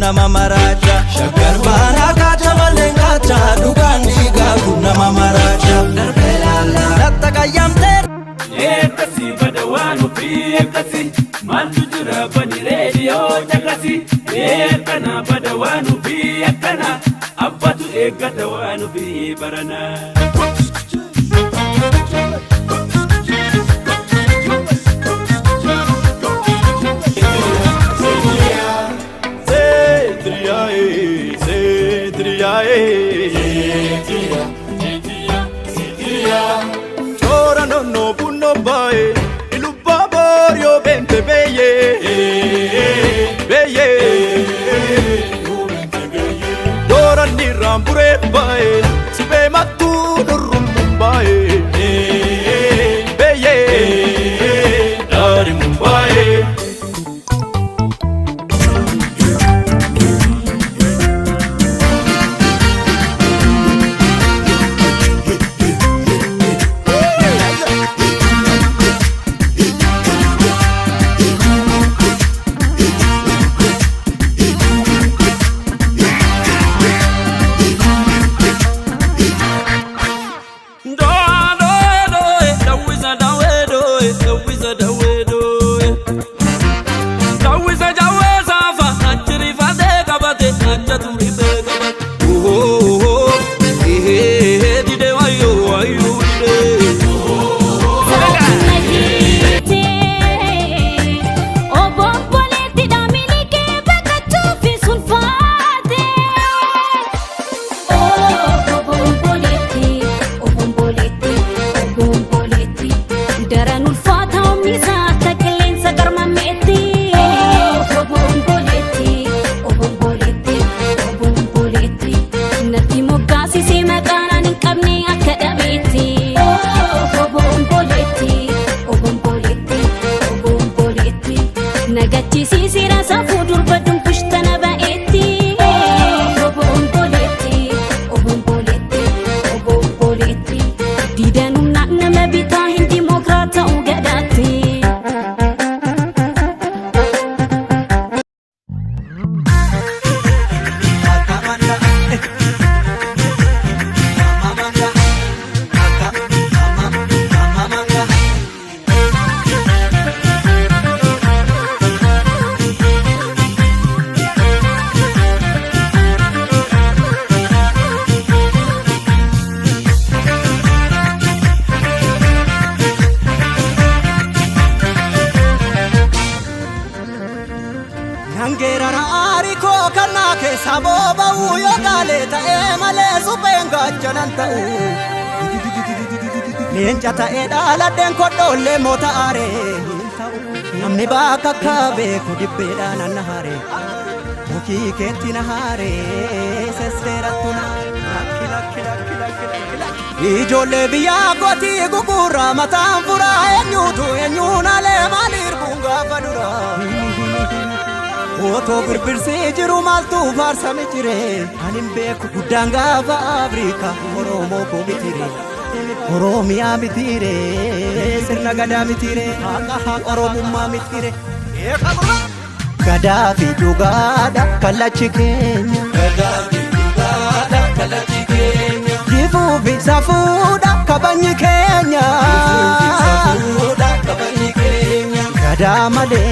nama maracha Shakar bana kacha malengacha Dugani gagu nama maracha Darbelala Datta kayamte Ekasi badawanu fi ekasi Mantu jura bani radio jakasi Ekana badawanu fi ekana Abbatu ekatawanu fi barana Chora no punno bae Ilupa borio bente beye Beye Dora ni rambure bae Sibe matu nurrum bae Beye Dari Mumbai Saboba uyo galeta emale supenga chananta Lencha ta edala den kodole mota are Namni baka kabe kudibeda nanahare Muki ketina hare sesera tuna Ijole biya goti gugura matamfura enyuna le malir bunga fadura Oto birbirse jiru maltu farsa mitire Anin beku gudanga va Afrika Oromo ko mitire Oromia mitire Sirna gada mitire Haka Oromumma mitire Gaddafi dugada kalachi Kenya Gaddafi dugada kalachi Kenya Gifufi safuda kabanyi Kenya Gifufi safuda kabanyi Kenya Gada male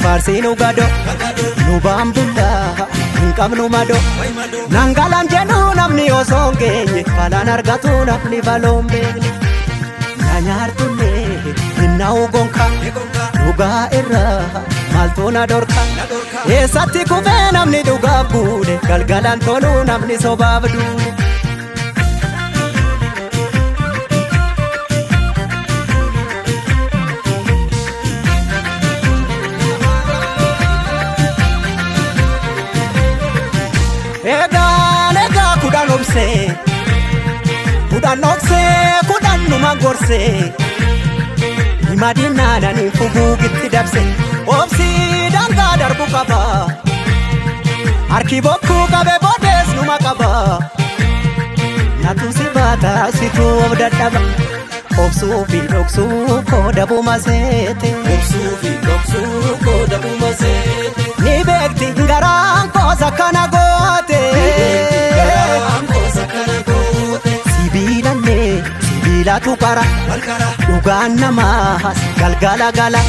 Farsinu gado Nubambula Nkabnu mado Nangalan jenu namni osongenye Kalan argatu namni valombe Nanyartune Inna ugonka Nuga irra Maltuna dorka Esatti kufe namni dugab gude Galgalan tolu namni sobab dude Ega kudan obse kudan numa gorse Imadina nani fugu gitti dabse Obsi danga darbu kaba Arki boku kabe bodes numa kaba Natu sibata situ obdadaba Obsu ko dabu masete Obsu ko dabu masete Ni bekti ngaran kosa Nagaatu kara dhugaan namaas galgala gala.